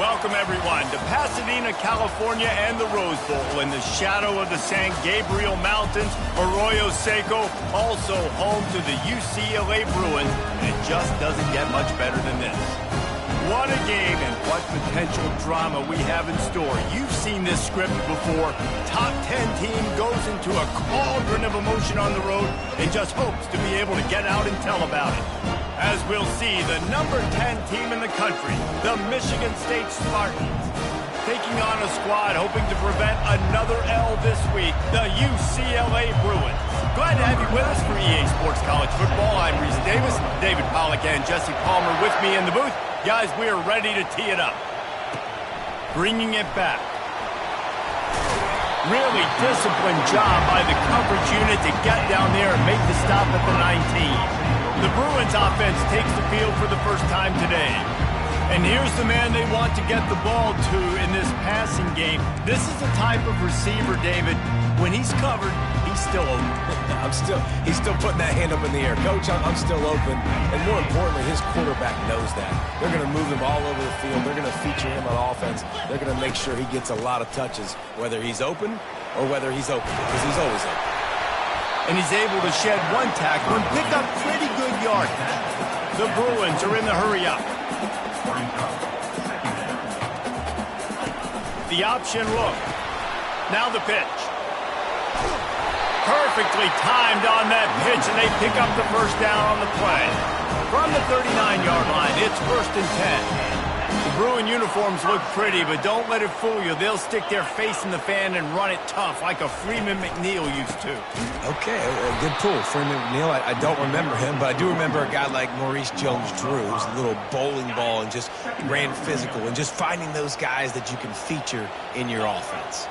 Welcome, everyone, to Pasadena, California and the Rose Bowl in the shadow of the San Gabriel Mountains. Arroyo Seco, also home to the UCLA Bruins, and it just doesn't get much better than this. What a game and what potential drama we have in store. You've seen this script before. Top 10 team goes into a cauldron of emotion on the road and just hopes to be able to get out and tell about it. As we'll see, the number 10 team in the country, the Michigan State Spartans, taking on a squad hoping to prevent another L this week, the UCLA Bruins. Glad to have you with us for EA Sports College Football. I'm Reese Davis, David Pollack and Jesse Palmer with me in the booth. Guys, we are ready to tee it up. Bringing it back. Really disciplined job by the coverage unit to get down there and make the stop at the 19. The Bruins offense takes the field for the first time today. And here's the man they want to get the ball to in this passing game. This is the type of receiver, David, when he's covered, he's still open. He's still putting that hand up in the air. Coach, I'm still open. And more importantly, his quarterback knows that. They're going to move him all over the field. They're going to feature him on offense. They're going to make sure he gets a lot of touches, whether he's open or whether he's open, because he's always open. And he's able to shed one tackle and pick up pretty good yardage. The Bruins are in the hurry-up. The option look. Now the pitch. Perfectly timed on that pitch, and they pick up the first down on the play. From the 39-yard line, it's 1st and 10. The Bruin uniforms look pretty, but don't let it fool you. They'll stick their face in the fan and run it tough like a Freeman McNeil used to. Okay, a good pull. Freeman McNeil, I don't remember him, but I do remember a guy like Maurice Jones-Drew, who's a little bowling ball and just ran physical, and just finding those guys that you can feature in your offense.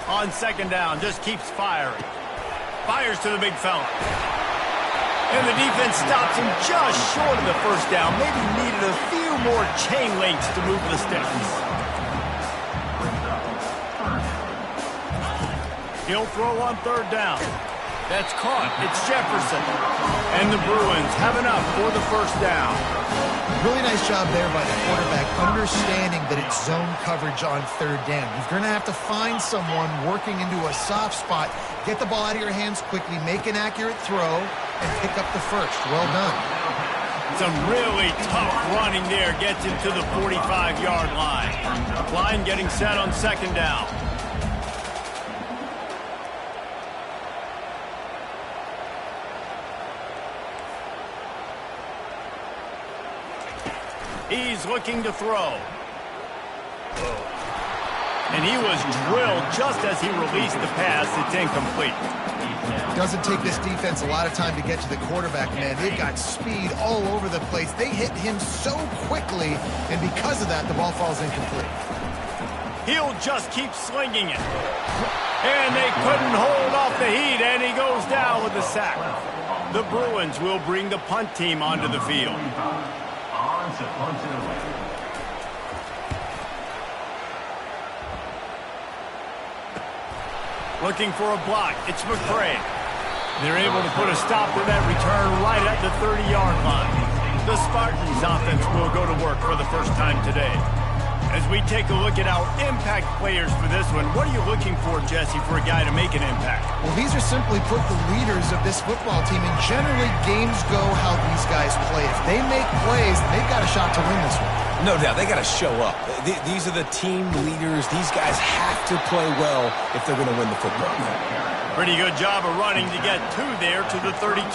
On 2nd down, just keeps firing. Fires to the big fella. And the defense stops him just short of the first down. Maybe needed a few more chain links to move the sticks. He'll throw on 3rd down. That's caught. It's Jefferson. And the Bruins have enough for the first down. Really nice job there by the quarterback, understanding that it's zone coverage on 3rd down. You're going to have to find someone working into a soft spot, get the ball out of your hands quickly, make an accurate throw, and pick up the first. Well done. Some really tough running there gets him to the 45-yard line. Line getting set on 2nd down. He's looking to throw. And he was drilled just as he released the pass. It's incomplete. Doesn't take this defense a lot of time to get to the quarterback, man. They've got speed all over the place. They hit him so quickly, and because of that, the ball falls incomplete. He'll just keep slinging it. And they couldn't hold off the heat, and he goes down with the sack. The Bruins will bring the punt team onto the field. Looking for a block. It's McCray. They're able to put a stop to that return right at the 30-yard line. The Spartans offense will go to work for the first time today. As we take a look at our impact players for this one, what are you looking for, Jesse, for a guy to make an impact? Well, these are simply put the leaders of this football team, and generally games go how these guys play. If they make plays, they've got a shot to win this one. No doubt, they got to show up. These are the team leaders. These guys have to play well if they're going to win the football game. Pretty good job of running to get there to the 32.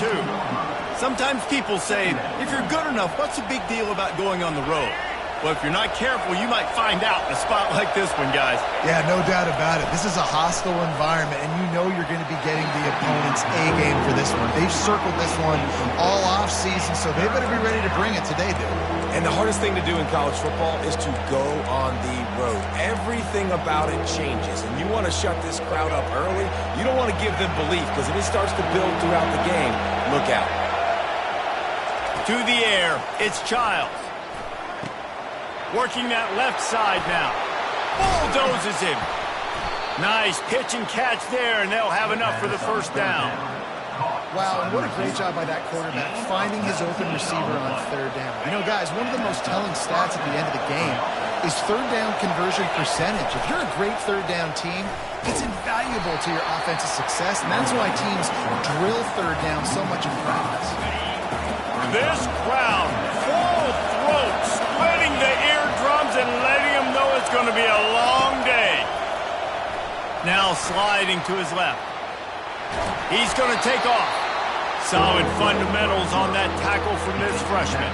Sometimes people say, if you're good enough, what's the big deal about going on the road? Well, if you're not careful, you might find out in a spot like this one, guys. Yeah, no doubt about it. This is a hostile environment, and you know you're going to be getting the opponent's A-game for this one. They've circled this one all off-season, so they better be ready to bring it today, dude. And the hardest thing to do in college football is to go on the road. Everything about it changes, and you want to shut this crowd up early. You don't want to give them belief, because if it starts to build throughout the game, look out. To the air, it's Childs. Working that left side now. Bulldozes him. Nice pitch and catch there, and they'll have enough for the first down. Wow, and what a great job by that quarterback, finding his open receiver on third down. You know, guys, one of the most telling stats at the end of the game is third down conversion percentage. If you're a great third down team, it's invaluable to your offensive success, and that's why teams drill third down so much in practice. This crowd, full throat, splitting the eardrums and letting them know it's going to be a long day. Now sliding to his left. He's going to take off. Solid fundamentals on that tackle from this freshman.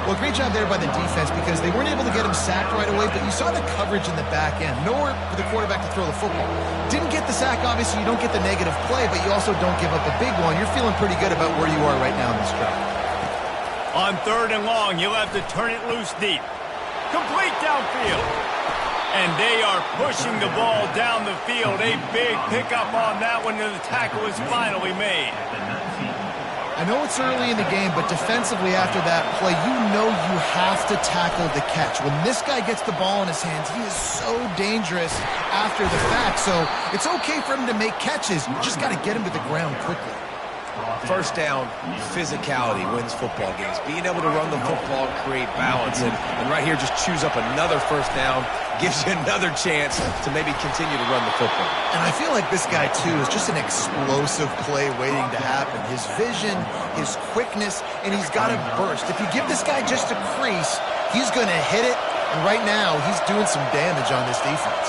Well, great job there by the defense because they weren't able to get him sacked right away, but you saw the coverage in the back end. Nowhere for the quarterback to throw the football. Didn't get the sack, obviously. You don't get the negative play, but you also don't give up a big one. You're feeling pretty good about where you are right now in this drive. On third and long, you'll have to turn it loose deep. Complete downfield. And they are pushing the ball down the field. A big pickup on that one, and the tackle is finally made. I know it's early in the game, but defensively after that play, you know you have to tackle the catch. When this guy gets the ball in his hands, he is so dangerous after the fact. So it's okay for him to make catches. You just got to get him to the ground quickly. First down, physicality wins football games. Being able to run the football, create balance, and right here just choose up another first down, gives you another chance to maybe continue to run the football. And I feel like this guy, too, is just an explosive play waiting to happen. His vision, his quickness, and he's got a burst. If you give this guy just a crease, he's going to hit it, and right now he's doing some damage on this defense.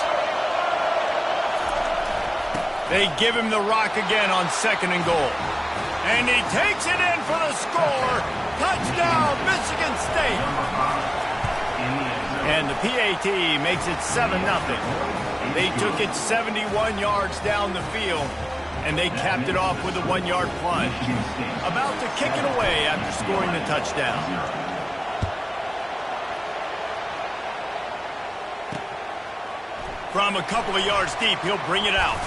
They give him the rock again on second and goal. And he takes it in for the score. Touchdown, Michigan State. And the PAT makes it 7-0. They took it 71 yards down the field, and they capped it off with a 1-yard plunge. About to kick it away after scoring the touchdown. From a couple of yards deep, he'll bring it out.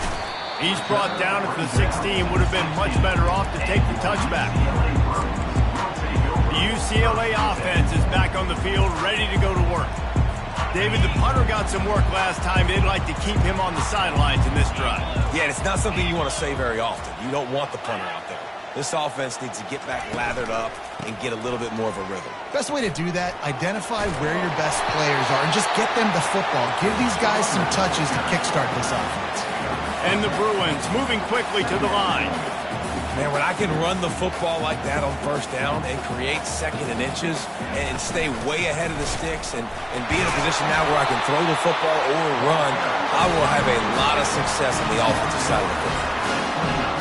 He's brought down at the 16, would have been much better off to take the touchback. The UCLA offense is back on the field, ready to go to work. David, the punter got some work last time. They'd like to keep him on the sidelines in this drive. Yeah, it's not something you want to say very often. You don't want the punter out there. This offense needs to get back lathered up and get a little bit more of a rhythm. Best way to do that, identify where your best players are and just get them the football. Give these guys some touches to kickstart this offense. And the Bruins moving quickly to the line. Man, when I can run the football like that on first down and create second and inches and stay way ahead of the sticks and be in a position now where I can throw the football or run, I will have a lot of success on the offensive side of the football.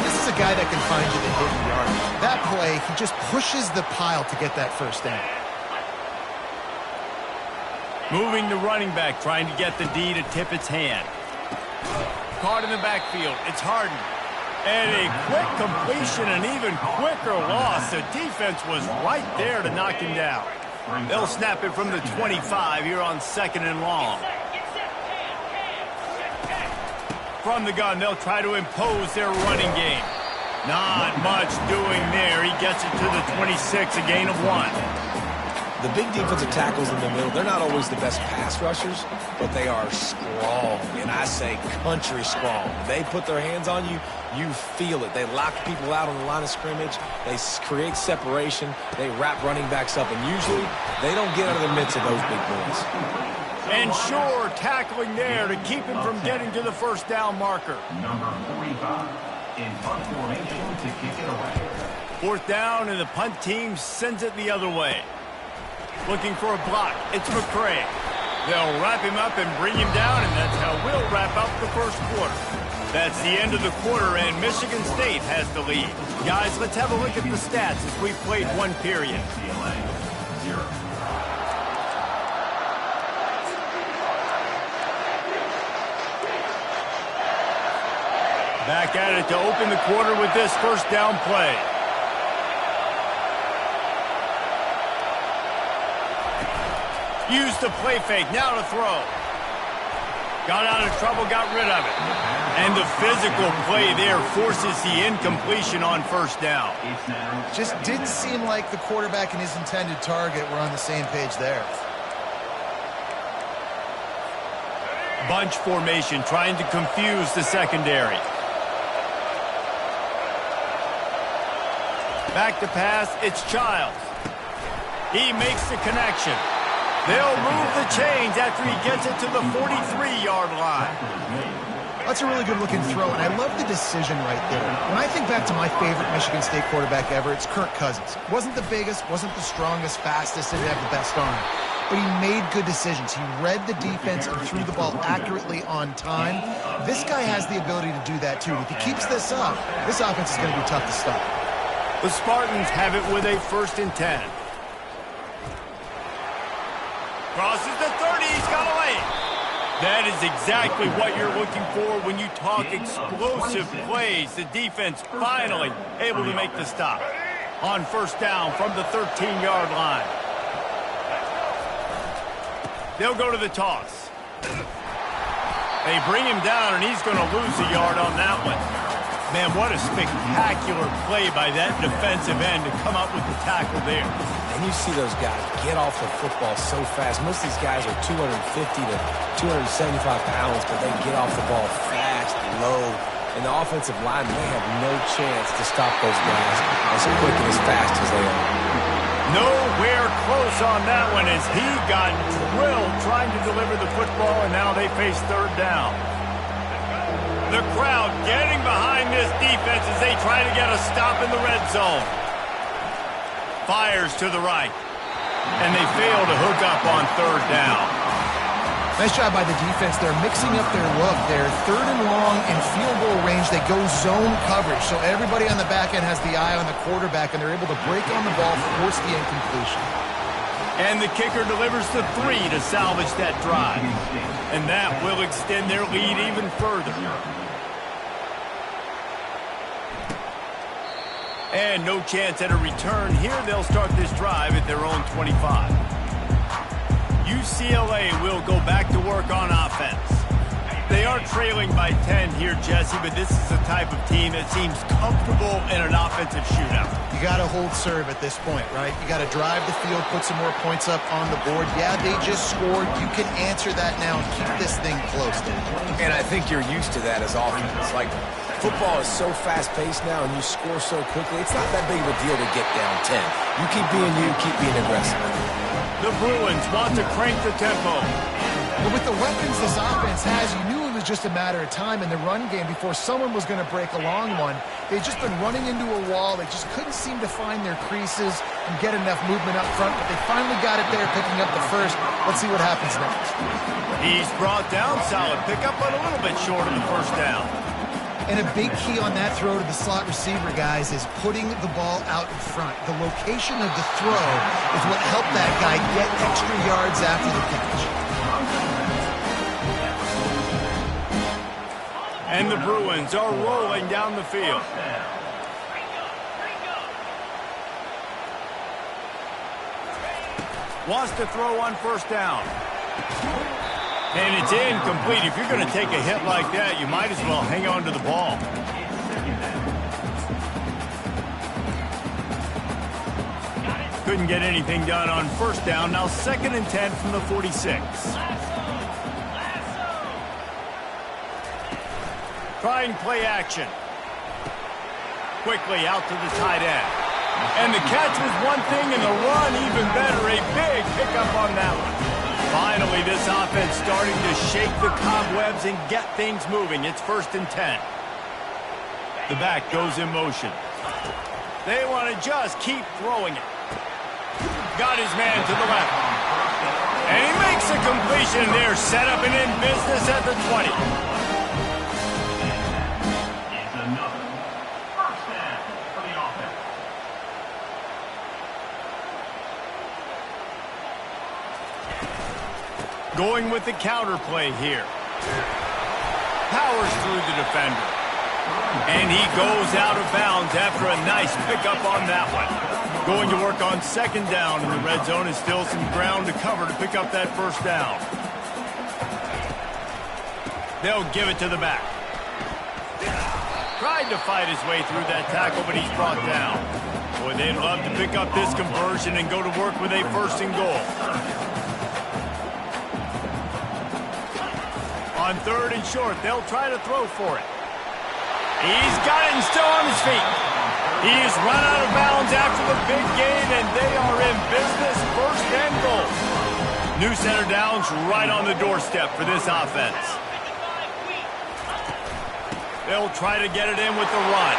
This is a guy that can find you the hidden yardage. That play, he just pushes the pile to get that first down. Moving the running back, trying to get the D to tip its hand. Caught in the backfield. It's Harden. And a quick completion, an even quicker loss. The defense was right there to knock him down. They'll snap it from the 25 here on second and long. From the gun, they'll try to impose their running game. Not much doing there. He gets it to the 26, a gain of 1. The big defensive tackles in the middle, they're not always the best pass rushers, but they are strong, and I say country strong. They put their hands on you, you feel it. They lock people out on the line of scrimmage. They create separation. They wrap running backs up, and usually they don't get out of the midst of those big boys. And sure, tackling there to keep him from getting to the first down marker. Number 45 in punt formation to kick it away. Fourth down, and the punt team sends it the other way. Looking for a block. It's McCray. They'll wrap him up and bring him down, and that's how we'll wrap up the first quarter. That's the end of the quarter, and Michigan State has the lead. Guys, let's have a look at the stats as we've played one period. Back at it to open the quarter with this first down play. Used the play fake, now to throw. Got out of trouble, got rid of it. And the physical play there forces the incompletion on first down. Just didn't seem like the quarterback and his intended target were on the same page there. Bunch formation, trying to confuse the secondary. Back to pass, it's Childs. He makes the connection. They'll move the chains after he gets it to the 43-yard line. That's a really good-looking throw, and I love the decision right there. When I think back to my favorite Michigan State quarterback ever, it's Kirk Cousins. Wasn't the biggest, wasn't the strongest, fastest, didn't have the best arm. But he made good decisions. He read the defense and threw the ball accurately on time. This guy has the ability to do that, too. If he keeps this up, this offense is going to be tough to stop. The Spartans have it with a 1st and 10. Crosses the 30, he's got away. That is exactly what you're looking for when you talk explosive plays. The defense finally able to make the stop. On 1st down from the 13-yard line. They'll go to the toss. They bring him down, and he's going to lose a yard on that one. Man, what a spectacular play by that defensive end to come up with the tackle there. And you see those guys get off the football so fast. Most of these guys are 250 to 275 pounds, but they get off the ball fast, low. And the offensive line, they have no chance to stop those guys as quick and as fast as they are. Nowhere close on that one as he got drilled trying to deliver the football, and now they face 3rd down. The crowd getting behind this defense as they try to get a stop in the red zone. Fires to the right, and they fail to hook up on 3rd down. Nice job by the defense. They're mixing up their look. They're 3rd and long in field goal range. They go zone coverage, so everybody on the back end has the eye on the quarterback, and they're able to break on the ball, force the incompletion. And the kicker delivers the 3 to salvage that drive. And that will extend their lead even further. And no chance at a return here. They'll start this drive at their own 25. UCLA will go back to work on offense. They are trailing by 10 here, Jesse, but this is the type of team that seems comfortable in an offensive shootout. You got to hold serve at this point, right? You got to drive the field, put some more points up on the board. Yeah, they just scored. You can answer that now and keep this thing close, Dan. And I think you're used to that as offense. Like, football is so fast-paced now and you score so quickly, it's not that big of a deal to get down 10. You keep being you, keep being aggressive. The Bruins want to crank the tempo. But with the weapons this offense has, you knew it was just a matter of time in the run game before someone was going to break a long one. They'd just been running into a wall. They just couldn't seem to find their creases and get enough movement up front, but they finally got it there, picking up the first. Let's see what happens next. He's brought down. Solid pickup, but a little bit short of the 1st down. And a big key on that throw to the slot receiver, guys, is putting the ball out in front. The location of the throw is what helped that guy get extra yards after the catch. And the Bruins are rolling down the field. Wants to throw on 1st down. And it's incomplete. If you're going to take a hit like that, you might as well hang on to the ball. Couldn't get anything done on 1st down. Now 2nd and 10 from the 46. Trying play action. Quickly out to the tight end. And the catch was one thing and the run even better. A big pickup on that one. Finally, this offense starting to shake the cobwebs and get things moving. It's 1st and 10. The back goes in motion. They want to just keep throwing it. Got his man to the left. And he makes a completion there. Set up and in business at the 20. It's another 1st down for the offense. Going with the counter play here. Powers through the defender. And he goes out of bounds after a nice pickup on that one. Going to work on 2nd down, and the red zone is still some ground to cover to pick up that 1st down. They'll give it to the back. Tried to fight his way through that tackle, but he's brought down. Boy, they'd love to pick up this conversion and go to work with a 1st and goal. On 3rd and short, they'll try to throw for it. He's got it and still on his feet. He's run out of bounds after the big gain, and they are in business. First and goal. New center down's right on the doorstep for this offense. They'll try to get it in with the run.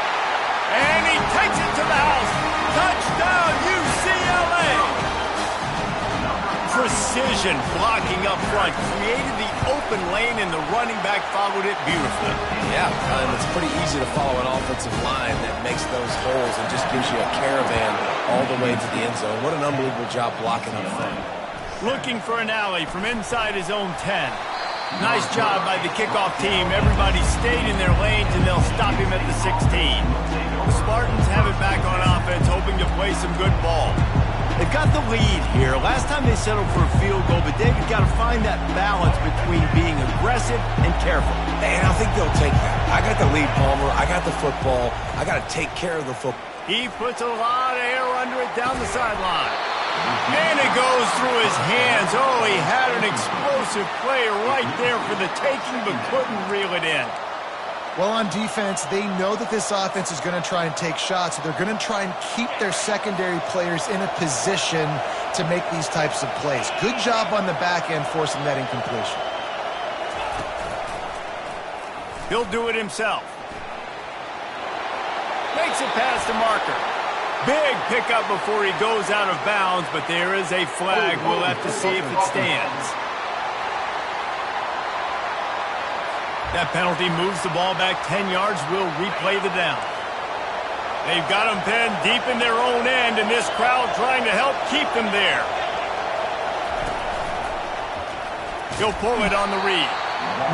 And he takes it to the house. Touchdown, UCLA! Precision blocking up front. Created the open lane, and the running back followed it beautifully. Yeah, and it's pretty easy to follow an offensive line that makes those holes and just gives you a caravan all the way to the end zone. What an unbelievable job blocking up front. Looking for an alley from inside his own 10. Nice job by the kickoff team. Everybody stayed in their lanes, and they'll stop him at the 16. The Spartans have it back on offense, hoping to play some good ball. They've got the lead here. Last time they settled for a field goal, but David got to find that balance between being aggressive and careful. And I think they'll take that. I got the lead, Palmer. I got the football. I got to take care of the football. He puts a lot of air under it down the sideline. And it goes through his hands. Oh, he had an explosive play right there for the taking, but couldn't reel it in. Well, on defense, they know that this offense is going to try and take shots, so they're going to try and keep their secondary players in a position to make these types of plays. Good job on the back end forcing that incompletion. He'll do it himself. Makes it past the marker. Big pickup before he goes out of bounds, but there is a flag. We'll have to see if it stands. That penalty moves the ball back 10 yards. We'll replay the down. They've got them pinned deep in their own end, and this crowd trying to help keep them there. He'll pull it on the read.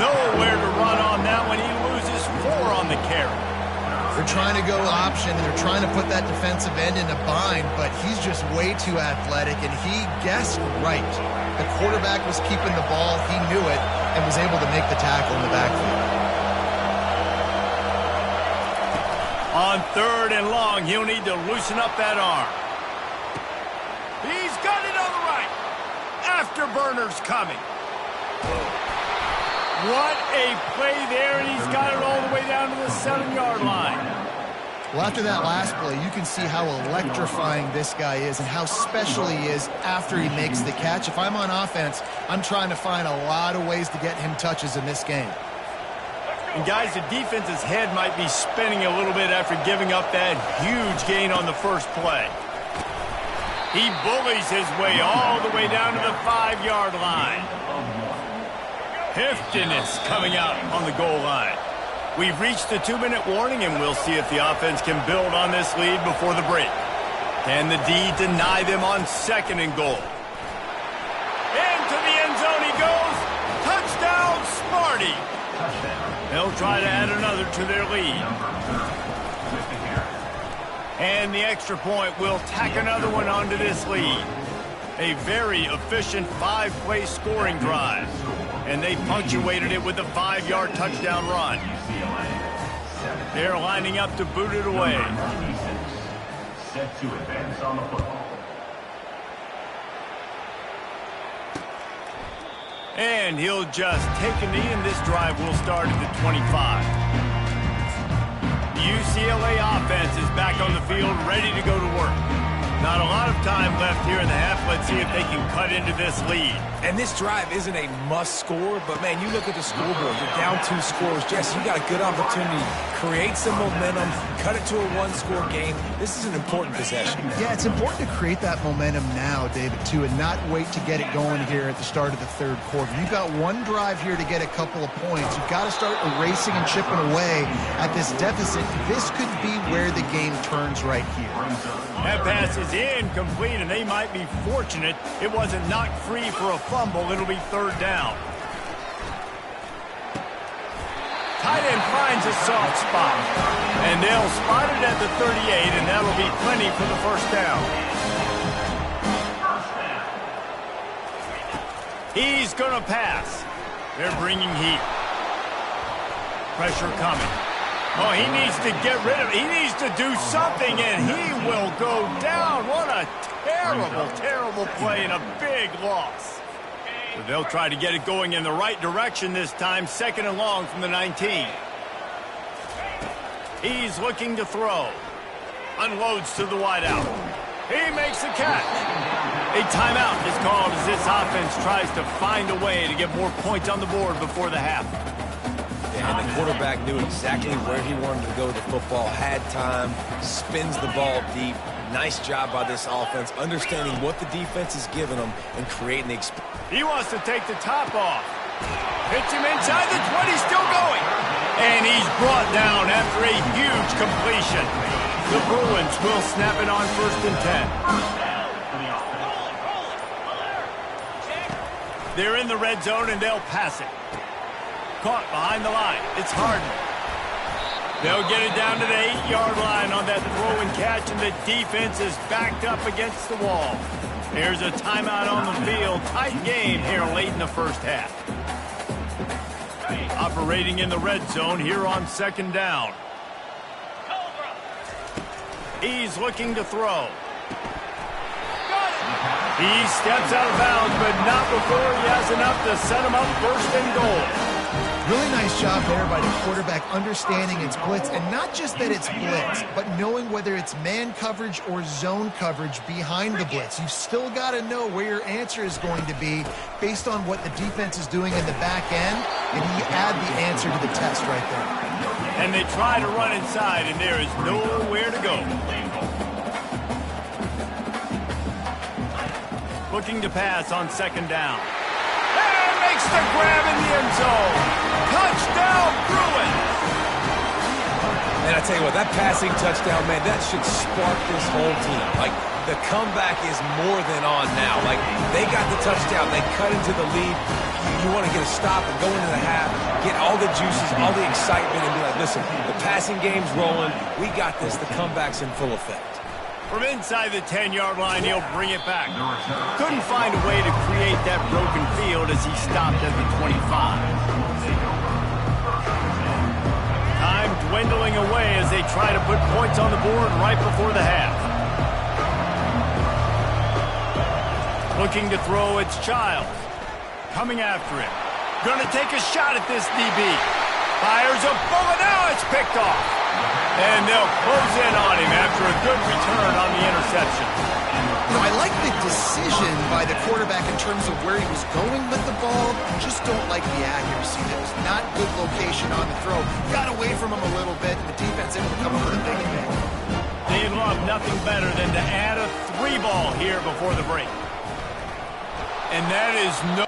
Nowhere to run on that one. He loses 4 on the carry. They're trying to go option, and they're trying to put that defensive end in a bind, but he's just way too athletic, and he guessed right. The quarterback was keeping the ball. He knew it and was able to make the tackle in the backfield. On 3rd and long, he'll need to loosen up that arm. He's got it on the right. Afterburner's coming. What a play there, and he's got it all the way down to the 7-yard line. Well, after that last play, you can see how electrifying this guy is and how special he is after he makes the catch. If I'm on offense, I'm trying to find a lot of ways to get him touches in this game. And guys, the defense's head might be spinning a little bit after giving up that huge gain on the first play. He bullies his way all the way down to the 5-yard line. Heftiness coming out on the goal line. We've reached the 2-minute warning, and we'll see if the offense can build on this lead before the break. Can the D deny them on 2nd and goal? Into the end zone he goes. Touchdown, Sparty. They'll try to add another to their lead. And the extra point will tack another one onto this lead. A very efficient 5-play scoring drive. And they punctuated it with a 5-yard touchdown run. They're lining up to boot it away. Set to advance on the football. And he'll just take a knee, and this drive will start at the 25. The UCLA offense is back on the field, ready to go to work. Not a lot of time left here in the half. Let's see if they can cut into this lead. And this drive isn't a must score, but, man, you look at the scoreboard. You're down 2 scores. Jesse, you got a good opportunity. Create some momentum. Cut it to a 1-score game. This is an important possession. Yeah, it's important to create that momentum now, David, too, and not wait to get it going here at the start of the 3rd quarter. You've got one drive here to get a couple of points. You've got to start erasing and chipping away at this deficit. This could be where the game turns right here. That pass is incomplete, and they might be fortunate it wasn't knocked free for a fumble. It'll be 3rd down. Tight end finds a soft spot, and they'll spot it at the 38, and that'll be plenty for the 1st down. He's going to pass. They're bringing heat. Pressure coming. Oh, he needs to get rid of it. He needs to do something, and he will go down. What a terrible, terrible play and a big loss. So they'll try to get it going in the right direction this time. 2nd and long from the 19. He's looking to throw. Unloads to the wideout. He makes the catch. A timeout is called as this offense tries to find a way to get more points on the board before the half. Yeah, and the quarterback knew exactly where he wanted to go with the football, had time, spins the ball deep. Nice job by this offense, understanding what the defense is giving them and creating the experience. He wants to take the top off. Hits him inside the 20, still going. And he's brought down after a huge completion. The Bruins will snap it on 1st and 10. They're in the red zone and they'll pass it. Caught behind the line. It's Harden. They'll get it down to the 8-yard line on that throw and catch, and the defense is backed up against the wall. Here's a timeout on the field. Tight game here late in the first half. Operating in the red zone here on 2nd down. He's looking to throw. He steps out of bounds, but not before he has enough to set him up 1st and goal. Really nice job there by the quarterback understanding it's blitz, and not just that it's blitz, but knowing whether it's man coverage or zone coverage behind the blitz. You've still got to know where your answer is going to be based on what the defense is doing in the back end, and you add the answer to the test right there. And they try to run inside, and there is nowhere to go. Looking to pass on 2nd down. And makes the grab in the end zone. Touchdown, Bruins! And I tell you what, that passing touchdown, man, that should spark this whole team. Like, the comeback is more than on now. Like, they got the touchdown. They cut into the lead. You want to get a stop and go into the half, get all the juices, all the excitement, and be like, listen, the passing game's rolling. We got this. The comeback's in full effect. From inside the 10-yard line, he'll bring it back. Couldn't find a way to create that broken field as he stopped at the 25. Time dwindling away as they try to put points on the board right before the half. Looking to throw, it's Childs. Coming after it. Gonna take a shot at this DB. Fires a bullet, now it's picked off. And they'll close in on him after a good return on the interception. You know, I like the decision by the quarterback in terms of where he was going with the ball. Just don't like the accuracy. That was not good location on the throw. Got away from him a little bit, and the defense able to come up with a big hit. They'd love nothing better than to add a 3-ball here before the break. And that is no...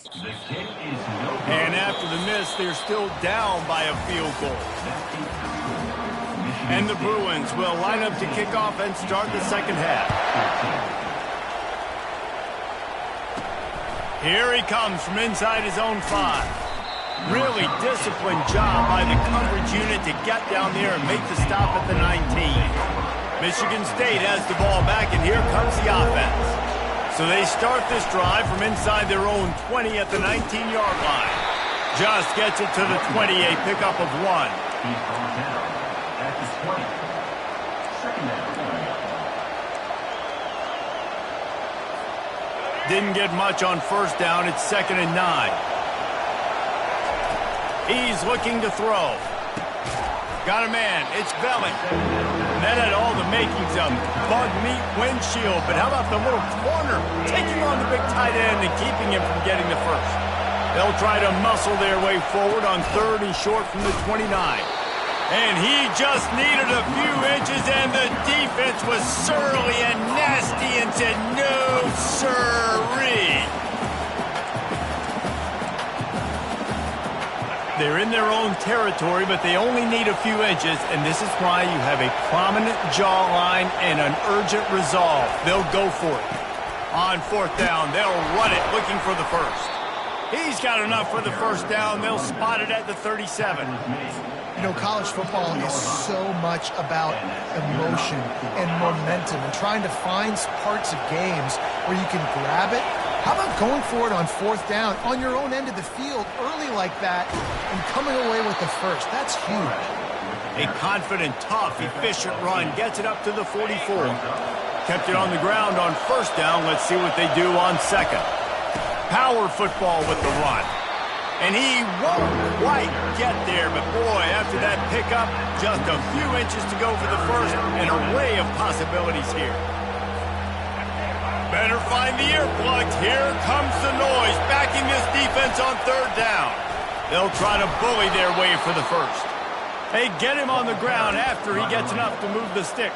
The kick is no good. And after the miss, they're still down by a field goal. And the Bruins will line up to kick off and start the second half. Here he comes from inside his own 5. Really disciplined job by the coverage unit to get down there and make the stop at the 19. Michigan State has the ball back, and here comes the offense. So they start this drive from inside their own 20 at the 19-yard line. Just gets it to the 20, a pickup of 1. He's brought down at the 20. Second down. Didn't get much on first down. It's 2nd and 9. He's looking to throw. Got a man. It's Bellick. That had all the makings of bug meat windshield. But how about the little corner taking on the big tight end and keeping him from getting the first? They'll try to muscle their way forward on 3rd and short from the 29. And he just needed a few inches, and the defense was surly and nasty and said, no, sirree. They're in their own territory, but they only need a few inches, and this is why you have a prominent jawline and an urgent resolve. They'll go for it. On 4th down, they'll run it, looking for the first. He's got enough for the first down. They'll spot it at the 37. You know, college football is so much about emotion and momentum and trying to find parts of games where you can grab it. How about going for it on 4th down on your own end of the field early like that and coming away with the first? That's huge. A confident, tough, efficient run gets it up to the 44. Kept it on the ground on 1st down. Let's see what they do on 2nd. Power football with the run. And he won't quite get there, but boy, after that pickup, just a few inches to go for the first. An array of possibilities here. Better find the earplugs. Here comes the noise, backing this defense on 3rd down. They'll try to bully their way for the first. They get him on the ground after he gets enough to move the sticks.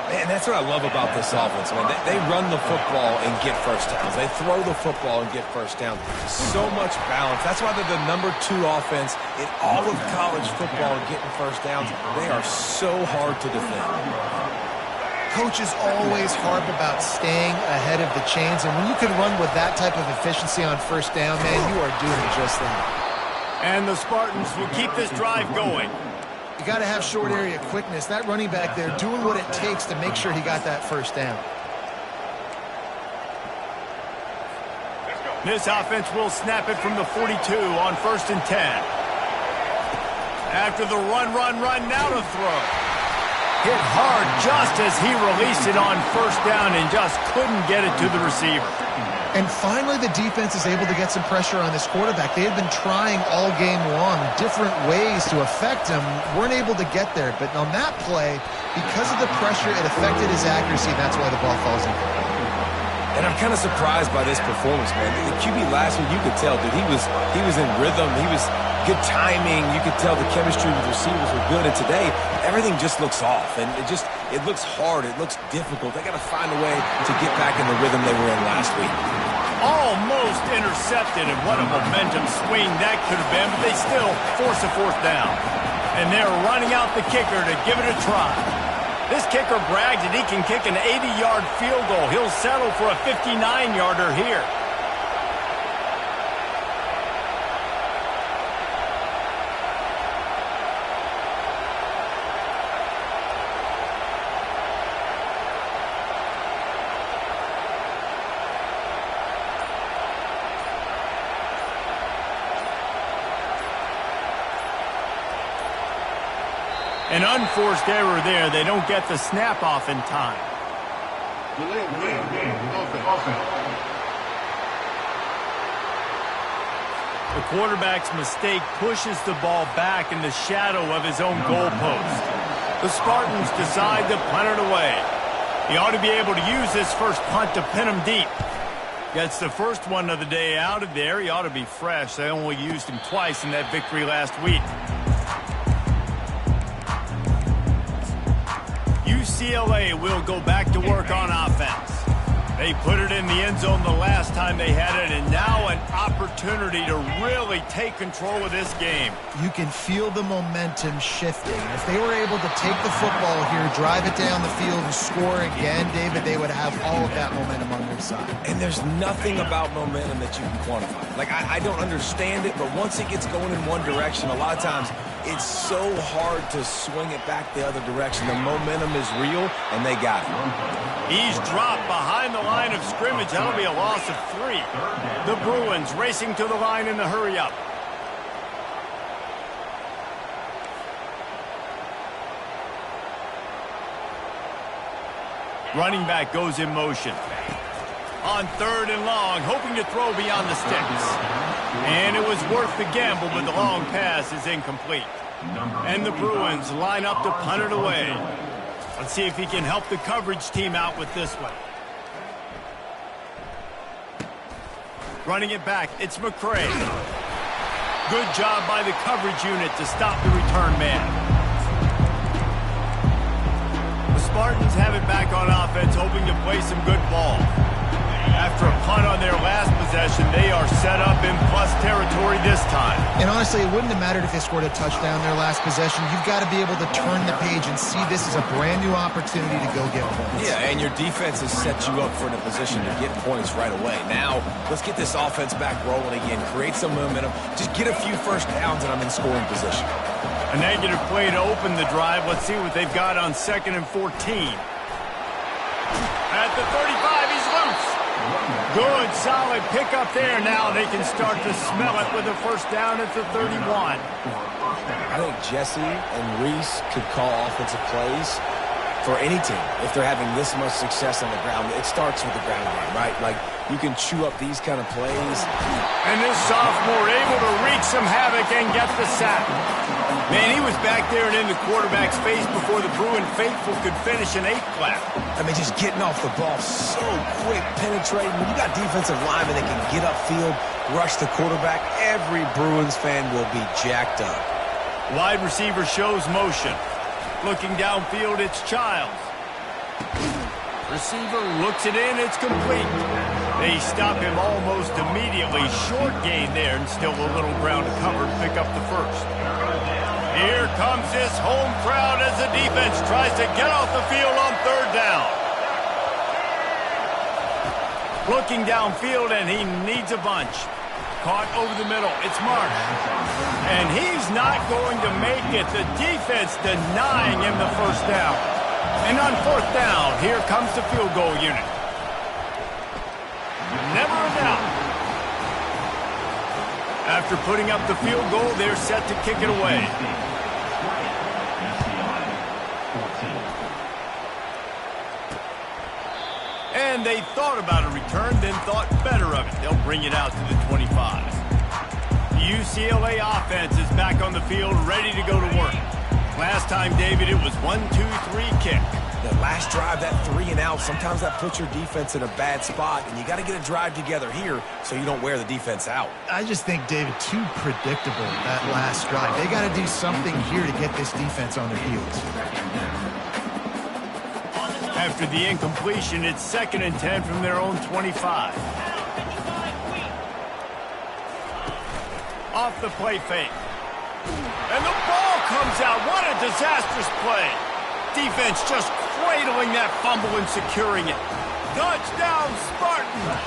Man, that's what I love about this offense, man. They run the football and get first downs. They throw the football and get first down. So much balance. That's why they're the #2 offense in all of college football getting first downs. They are so hard to defend. Coaches always harp about staying ahead of the chains, and when you can run with that type of efficiency on 1st down, man, you are doing just that. And the Spartans will keep this drive going. You got to have short area quickness. That running back there doing what it takes to make sure he got that 1st down. This offense will snap it from the 42 on 1st and 10. After the run, now to throw. Hit hard just as he released it on 1st down and just couldn't get it to the receiver. And finally, the defense is able to get some pressure on this quarterback. They had been trying all game long different ways to affect him, weren't able to get there. But on that play, because of the pressure, it affected his accuracy, and that's why the ball falls in. And I'm kind of surprised by this performance, man. The QB last week, you could tell, dude, he was in rhythm. He was good timing. You could tell the chemistry with the receivers were good. And today, everything just looks off. And it looks hard. It looks difficult. They got to find a way to get back in the rhythm they were in last week. Almost intercepted, and what a momentum swing that could have been, but they still force a 4th down. And they're running out the kicker to give it a try. This kicker bragged that he can kick an 80-yard field goal. He'll settle for a 59-yarder here. An unforced error there. They don't get the snap off in time. The quarterback's mistake pushes the ball back in the shadow of his own goalpost. The Spartans decide to punt it away. He ought to be able to use this first punt to pin him deep. Gets the first one of the day out of there. He ought to be fresh. They only used him twice in that victory last week. UCLA will go back to work on offense. They put it in the end zone the last time they had it, and now an opportunity to really take control of this game. You can feel the momentum shifting. If they were able to take the football here, drive it down the field, and score again, David, they would have all of that momentum on their side. And there's nothing about momentum that you can quantify. Like, I don't understand it, but once it gets going in one direction, a lot of times it's so hard to swing it back the other direction. The momentum is real, and they got it. He's dropped behind the line of scrimmage. That'll be a loss of 3. The Bruins racing to the line in the hurry-up. Running back goes in motion. On 3rd and long, hoping to throw beyond the sticks. And it was worth the gamble, but the long pass is incomplete. And the Bruins line up to punt it away. Let's see if he can help the coverage team out with this one. Running it back, it's McCray. Good job by the coverage unit to stop the return man. The Spartans have it back on offense, hoping to play some good ball. After a punt on their last possession, they are set up in plus territory this time. And honestly, it wouldn't have mattered if they scored a touchdown their last possession. You've got to be able to turn the page and see this as a brand new opportunity to go get points. Yeah, and your defense has set you up for a position to get points right away. Now, let's get this offense back rolling again, create some momentum, just get a few first downs, and I'm in scoring position. A negative play to open the drive. Let's see what they've got on 2nd and 14. At the 35, he's loose. Good, solid pickup there. Now they can start to smell it with a first down at the 31. I think Jesse and Reese could call offensive plays for any team if they're having this much success on the ground. It starts with the ground game, right? Like, you can chew up these kind of plays. And this sophomore able to wreak some havoc and get the sack. Man, he was back there and in the quarterback's face before the Bruin faithful could finish an 8 clap. I mean, just getting off the ball so quick, penetrating. When you got defensive linemen that can get upfield, rush the quarterback, every Bruins fan will be jacked up. Wide receiver shows motion. Looking downfield, it's Childs. Receiver looks it in, it's complete. They stop him almost immediately. Short gain there, and still a little ground to cover to pick up the first. Here comes this home crowd as the defense tries to get off the field on 3rd down. Looking downfield, and he needs a bunch. Caught over the middle. It's Marsh. And he's not going to make it. The defense denying him the first down. And on 4th down, here comes the field goal unit. Never a doubt. After putting up the field goal, they're set to kick it away. And they thought about a return, then thought better of it. They'll bring it out to the 25. The UCLA offense is back on the field, ready to go to work. Last time, David, it was 1-2-3 kick. The last drive, that 3 and out, sometimes that puts your defense in a bad spot, and you got to get a drive together here so you don't wear the defense out. I just think, David, too predictable, that last drive. They got to do something here to get this defense on their heels. After the incompletion, it's 2nd and 10 from their own 25. Off the play fake. And the ball comes out. What a disastrous play. Defense just cradling that fumble and securing it. Touchdown, Spartans.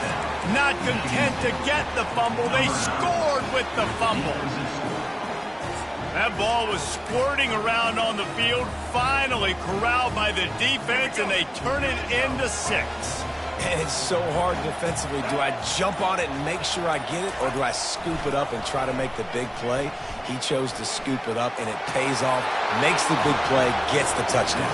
Not content to get the fumble, they scored with the fumble. That ball was squirting around on the field, finally corralled by the defense, and they turn it into 6. And it's so hard defensively. Do I jump on it and make sure I get it, or do I scoop it up and try to make the big play? He chose to scoop it up, and it pays off, makes the big play, gets the touchdown.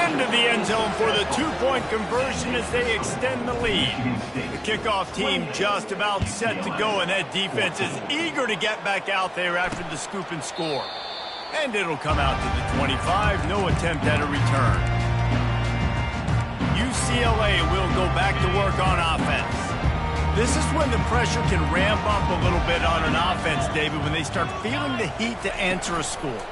Into the end zone for the 2-point conversion as they extend the lead. The kickoff team just about set to go, and that defense is eager to get back out there after the scoop and score. And it'll come out to the 25, no attempt at a return. UCLA will go back to work on offense. This is when the pressure can ramp up a little bit on an offense, David, when they start feeling the heat to answer a score.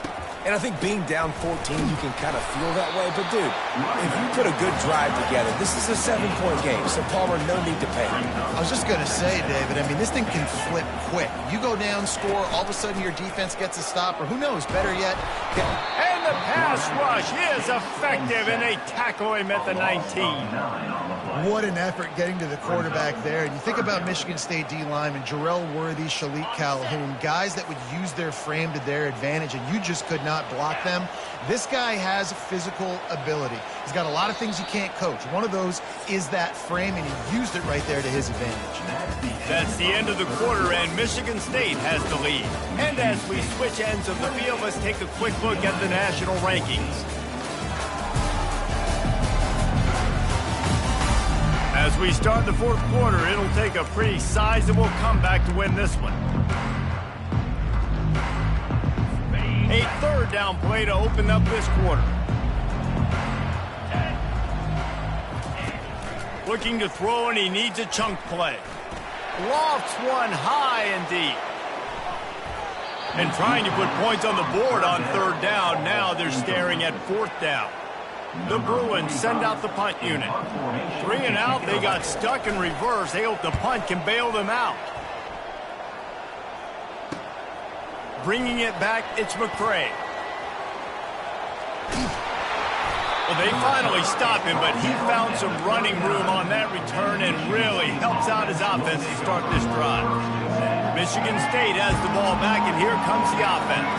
And I think being down 14, you can kind of feel that way. But, dude, if you put a good drive together, this is a 7-point game. So, Palmer, no need to panic. I was just going to say, David, I mean, this thing can flip quick. You go down, score, all of a sudden your defense gets a stop, or who knows, better yet. And the pass rush is effective, and they tackle him at the 19. What an effort getting to the quarterback there. And you think about Michigan State D-linemen, Jarrell Worthy, Shalik Calhoun, guys that would use their frame to their advantage, and you just could not block them. This guy has physical ability. He's got a lot of things you can't coach. One of those is that frame, and he used it right there to his advantage. That's the end of the quarter, and Michigan State has the lead. And as we switch ends of the field, let's take a quick look at the national rankings. As we start the fourth quarter, it'll take a pretty sizable comeback to win this one. A third down play to open up this quarter. Looking to throw, and he needs a chunk play. Lofts one high and deep. And trying to put points on the board on third down. Now they're staring at fourth down. The Bruins send out the punt unit. 3 and out, they got stuck in reverse. They hope the punt can bail them out. Bringing it back, it's McCray. Well, they finally stop him, but he found some running room on that return and really helps out his offense to start this drive. Michigan State has the ball back, and here comes the offense.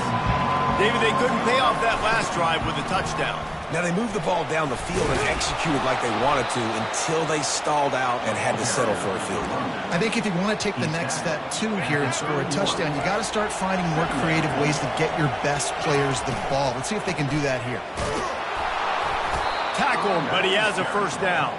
David, they couldn't pay off that last drive with a touchdown. Now, they moved the ball down the field and executed like they wanted to until they stalled out and had to settle for a field goal. I think if you want to take the next step, too, here and score a touchdown, you got to start finding more creative ways to get your best players the ball. Let's see if they can do that here. Tackled, but he has a first down.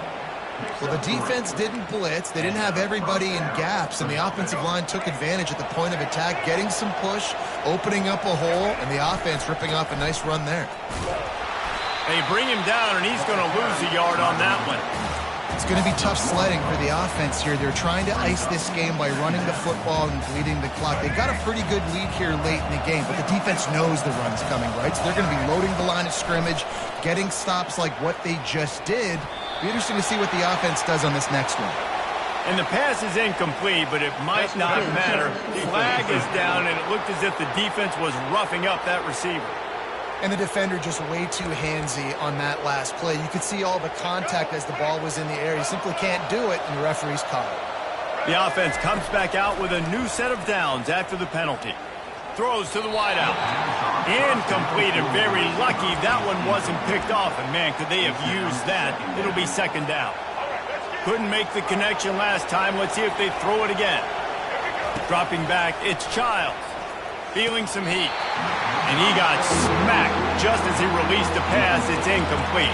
Well, the defense didn't blitz. They didn't have everybody in gaps, and the offensive line took advantage at the point of attack, getting some push, opening up a hole, and the offense ripping off a nice run there. They bring him down, and he's going to lose a yard on that one. It's going to be tough sledding for the offense here. They're trying to ice this game by running the football and bleeding the clock. They've got a pretty good lead here late in the game, but the defense knows the run's coming, right? So they're going to be loading the line of scrimmage, getting stops like what they just did. Be interesting to see what the offense does on this next one. And the pass is incomplete, but it might not matter. Flag is down, and it looked as if the defense was roughing up that receiver. And the defender just way too handsy on that last play. You could see all the contact as the ball was in the air. You simply can't do it, and the referee's caught it. The offense comes back out with a new set of downs after the penalty. Throws to the wideout. Incomplete, and very lucky that one wasn't picked off. And, man, could they have used that? It'll be second down. Couldn't make the connection last time. Let's see if they throw it again. Dropping back, it's Childs. Feeling some heat. And he got smacked just as he released the pass. It's incomplete.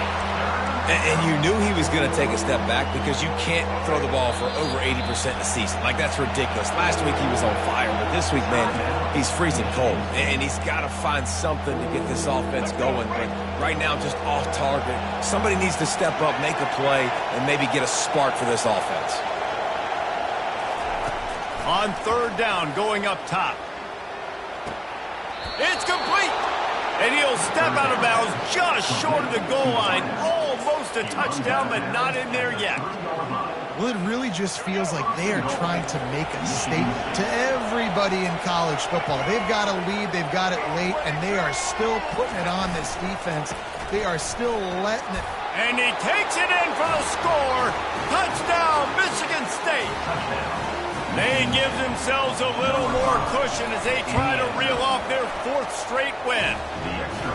And you knew he was going to take a step back because you can't throw the ball for over 80% in a season. Like, that's ridiculous. Last week he was on fire, but this week, man, he's freezing cold. And he's got to find something to get this offense going. But right now, just off target. Somebody needs to step up, make a play, and maybe get a spark for this offense. On third down, going up top. It's complete. And he'll step out of bounds just short of the goal line. Almost a touchdown, but not in there yet. Well, it really just feels like they are trying to make a statement to everybody in college football. They've got a lead, they've got it late, and they are still putting it on this defense. They are still letting it. And he takes it in for the score. Touchdown, Michigan State. They give themselves a little more cushion as they try to reel off their fourth straight win.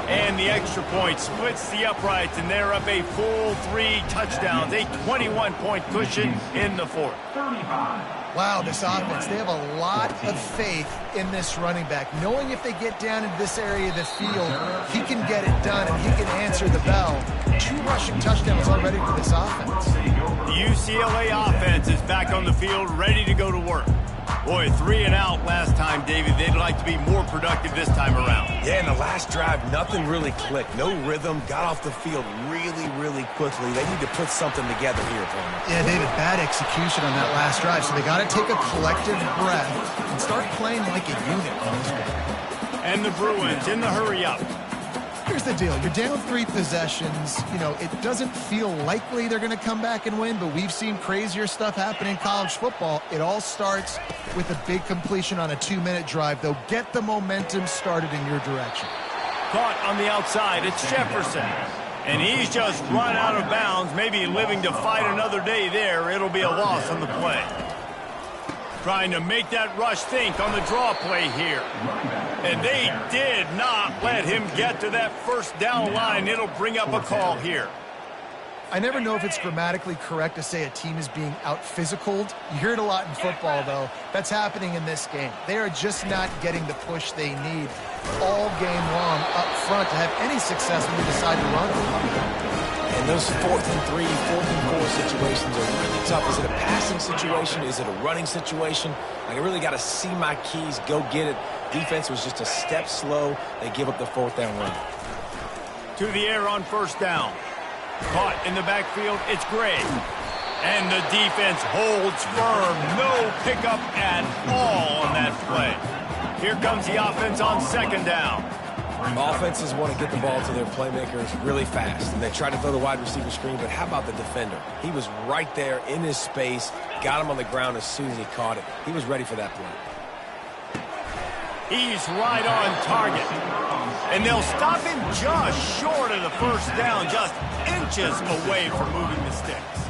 And the extra point splits the uprights, and they're up a full 3 touchdowns, a 21-point cushion in the fourth. Wow, this offense, they have a lot of faith in this running back. Knowing if they get down into this area of the field, he can get it done and he can answer the bell. 2 rushing touchdowns already for this offense. The UCLA offense is back on the field, ready to go to work. Boy, 3 and out last time, David. They'd like to be more productive this time around. Yeah, in the last drive, nothing really clicked. No rhythm, got off the field really, really quickly. They need to put something together here, Palmer. Yeah, David, bad execution on that last drive, so they got to take a collective breath and start playing like a unit on this one. And the Bruins in the hurry up. Here's the deal. You're down 3 possessions. You know, it doesn't feel likely they're going to come back and win, but we've seen crazier stuff happen in college football. It all starts with a big completion on a 2-minute drive. They'll get the momentum started in your direction. Caught on the outside. It's Jefferson. And he's just run out of bounds, maybe living to fight another day there. It'll be a loss on the play. Trying to make that rush think on the draw play here. And they did not let him get to that first down line. It'll bring up a call here. I never know if it's grammatically correct to say a team is being out-physicaled. You hear it a lot in football, though. That's happening in this game. They are just not getting the push they need all game long up front to have any success when they decide to run. And those 4th and 3, 4th and 4 situations are really tough. Is it a passing situation? Is it a running situation? Like, I really got to see my keys, go get it. Defense was just a step slow. They give up the 4th down run. To the air on first down. Caught in the backfield, it's Gray. And the defense holds firm. No pickup at all on that play. Here comes the offense on second down. Offenses want to get the ball to their playmakers really fast, and they try to throw the wide receiver screen, but how about the defender? He was right there in his space, got him on the ground as soon as he caught it. He was ready for that play. He's right on target. And they'll stop him just short of the first down, just inches away from moving the sticks.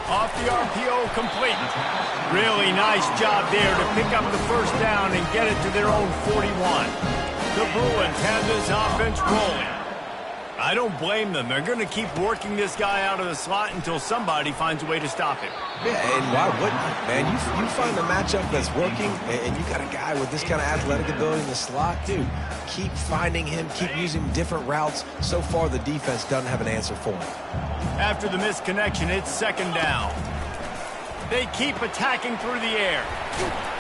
Off the RPO, complete. Really nice job there to pick up the first down and get it to their own 41. The Bruins have this offense rolling. I don't blame them. They're going to keep working this guy out of the slot until somebody finds a way to stop him. Yeah, and why wouldn't you, man? You find a matchup that's working, and you got a guy with this kind of athletic ability in the slot, dude. Keep finding him, keep using different routes. So far, the defense doesn't have an answer for him. After the missed connection, it's second down. They keep attacking through the air.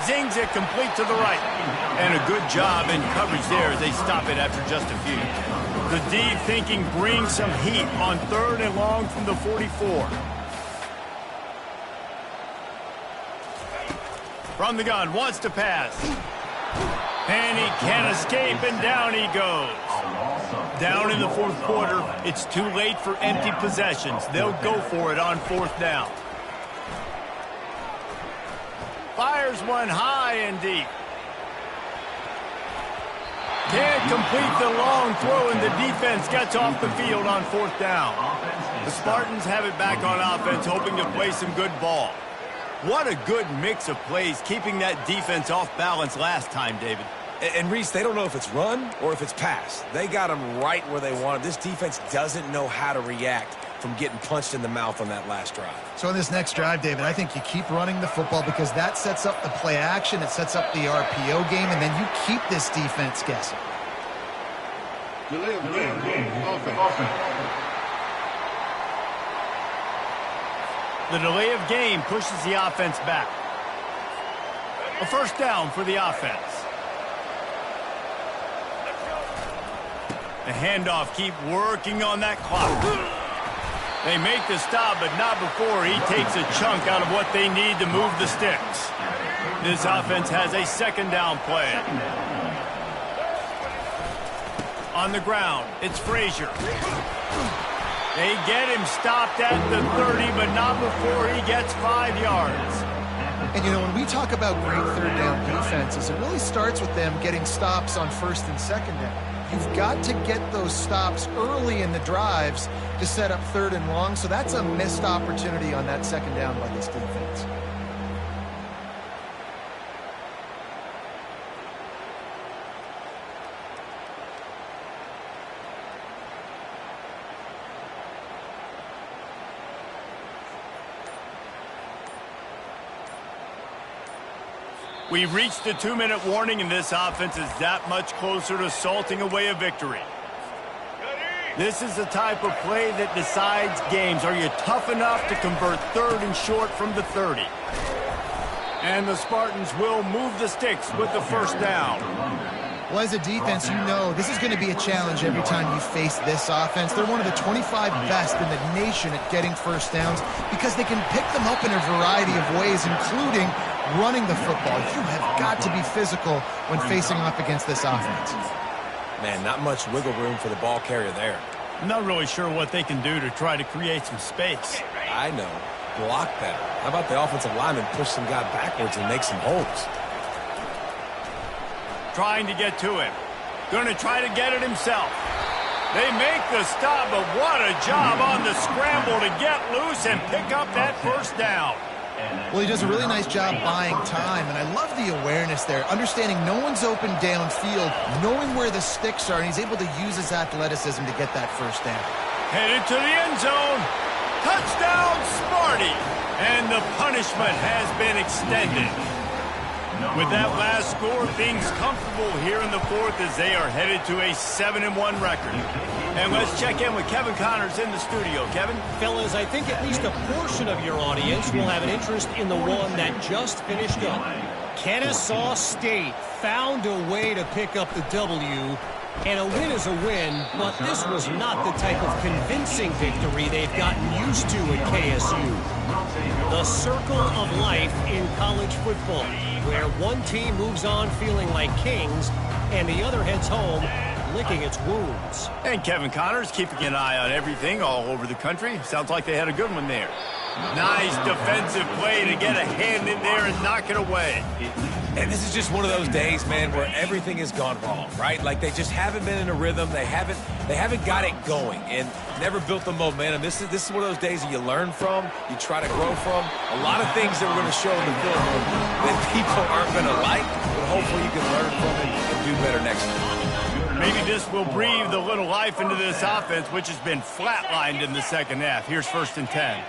Zings it complete to the right. And a good job in coverage there as they stop it after just a few. The D thinking brings some heat on 3rd and long from the 44. From the gun, wants to pass. And he can't escape, and down he goes. Down in the 4th quarter, it's too late for empty possessions. They'll go for it on 4th down. Fires one high and deep. Can't complete the long throw, and the defense gets off the field on 4th down. The Spartans have it back on offense, hoping to play some good ball. What a good mix of plays, keeping that defense off balance last time, David. And Reese, they don't know if it's run or if it's pass. They got them right where they want them. This defense doesn't know how to react from getting punched in the mouth on that last drive. So in this next drive, David, I think you keep running the football because that sets up the play action, it sets up the RPO game, and then you keep this defense guessing. Delay of game. Offense. The delay of game pushes the offense back. A first down for the offense. The handoff, keep working on that clock. They make the stop, but not before he takes a chunk out of what they need to move the sticks. This offense has a second down play. On the ground, it's Frazier. They get him stopped at the 30, but not before he gets 5 yards. And, you know, when we talk about great 3rd down defenses, it really starts with them getting stops on 1st and 2nd down. You've got to get those stops early in the drives to set up 3rd and long, so that's a missed opportunity on that 2nd down by this defense. We've reached the 2-minute warning, and this offense is that much closer to salting away a victory. This is the type of play that decides games. Are you tough enough to convert 3rd and short from the 30? And the Spartans will move the sticks with the first down. Well, as a defense, you know this is going to be a challenge every time you face this offense. They're one of the 25 best in the nation at getting first downs because they can pick them up in a variety of ways, including running the football. You have got to be physical when facing up against this offense. Man, not much wiggle room for the ball carrier there. I'm not really sure what they can do to try to create some space. I know. Block better. How about the offensive lineman push some guy backwards and make some holes? Trying to get to him. Going to try to get it himself. They make the stop, but what a job on the scramble to get loose and pick up that first down. Well, he does a really nice job buying time, and I love the awareness there, understanding no one's open downfield, knowing where the sticks are, and he's able to use his athleticism to get that first down. Headed to the end zone. Touchdown, Smarty. And the punishment has been extended. With that last score, things comfortable here in the fourth as they are headed to a 7-1 record. And let's check in with Kevin Connors in the studio. Kevin? Fellas, I think at least a portion of your audience will have an interest in the one that just finished up. Kennesaw State found a way to pick up the W, and a win is a win, but this was not the type of convincing victory they've gotten used to at KSU. The circle of life in college football, where one team moves on feeling like kings and the other heads home licking its wounds. And Kevin Connors keeping an eye on everything all over the country. Sounds like they had a good one there. Nice defensive play to get a hand in there and knock it away. And this is just one of those days, man, where everything has gone wrong, right? Like they just haven't been in a rhythm. They haven't got it going and never built the momentum. This is one of those days that you learn from, you try to grow from. A lot of things that we're going to show in the film that people aren't going to like, but hopefully you can learn from it and do better next time. Maybe this will breathe a little life into this offense, which has been flatlined in the second half. Here's 1st and 10.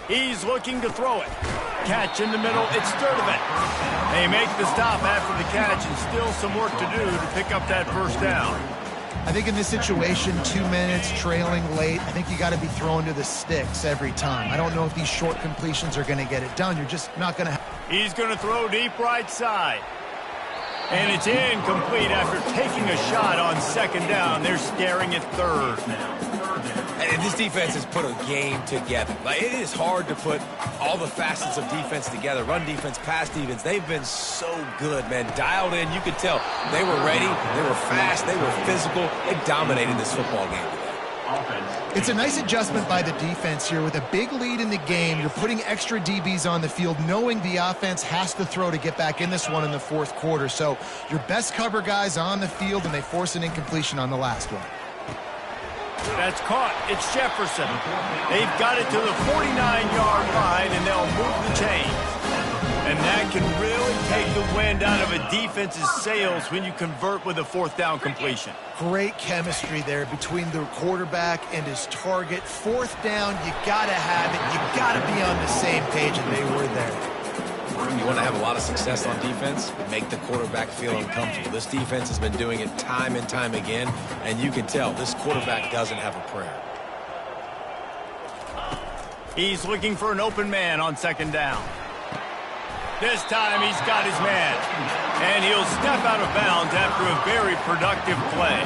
He's looking to throw it. Catch in the middle. It's Sturdivant. They make the stop after the catch, and still some work to do to pick up that first down. I think in this situation, 2 minutes, trailing late, I think you got to be throwing to the sticks every time. I don't know if these short completions are going to get it done. You're just not going to. He's going to throw deep right side. And it's incomplete after taking a shot on 2nd down. They're staring at 3rd. And this defense has put a game together. Like, it is hard to put all the facets of defense together. Run defense, pass defense. They've been so good, man. Dialed in. You could tell they were ready. They were fast. They were physical. They dominated this football game today. It's a nice adjustment by the defense here. With a big lead in the game, you're putting extra DBs on the field, knowing the offense has to throw to get back in this one in the 4th quarter. So your best cover guys on the field, and they force an incompletion on the last one. That's caught. It's Jefferson. They've got it to the 49-yard line, and they'll move the chains. And that can really take the wind out of a defense's sails when you convert with a 4th down completion. Great chemistry there between the quarterback and his target. 4th down, you got to have it. You got to be on the same page, and they were there. You want to have a lot of success on defense, make the quarterback feel uncomfortable. This defense has been doing it time and time again, and you can tell this quarterback doesn't have a prayer. He's looking for an open man on 2nd down. This time he's got his man, and he'll step out of bounds after a very productive play.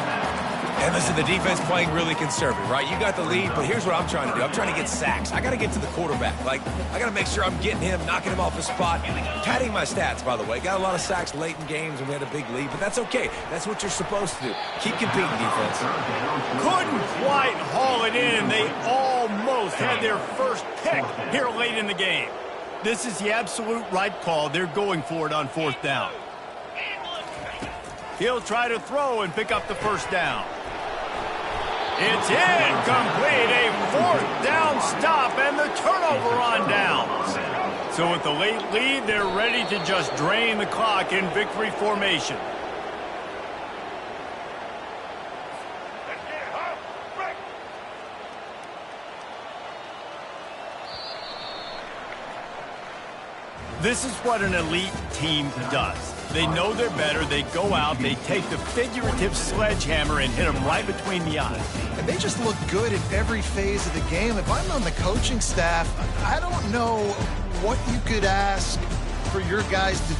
And listen, the defense playing really conservative, right? You got the lead, but here's what I'm trying to do. I'm trying to get sacks. I got to get to the quarterback. Like, I got to make sure I'm getting him, knocking him off his spot. Padding my stats, by the way. Got a lot of sacks late in games when we had a big lead, but that's okay. That's what you're supposed to do. Keep competing, defense. Couldn't quite haul it in. They almost had their first pick here late in the game. This is the absolute right call. They're going for it on 4th down. He'll try to throw and pick up the first down. It's incomplete. A 4th down stop and the turnover on downs. So with the late lead, they're ready to just drain the clock in victory formation. This is what an elite team does. They know they're better. They go out. They take the figurative sledgehammer and hit them right between the eyes. And they just look good in every phase of the game. If I'm on the coaching staff, I don't know what you could ask for your guys to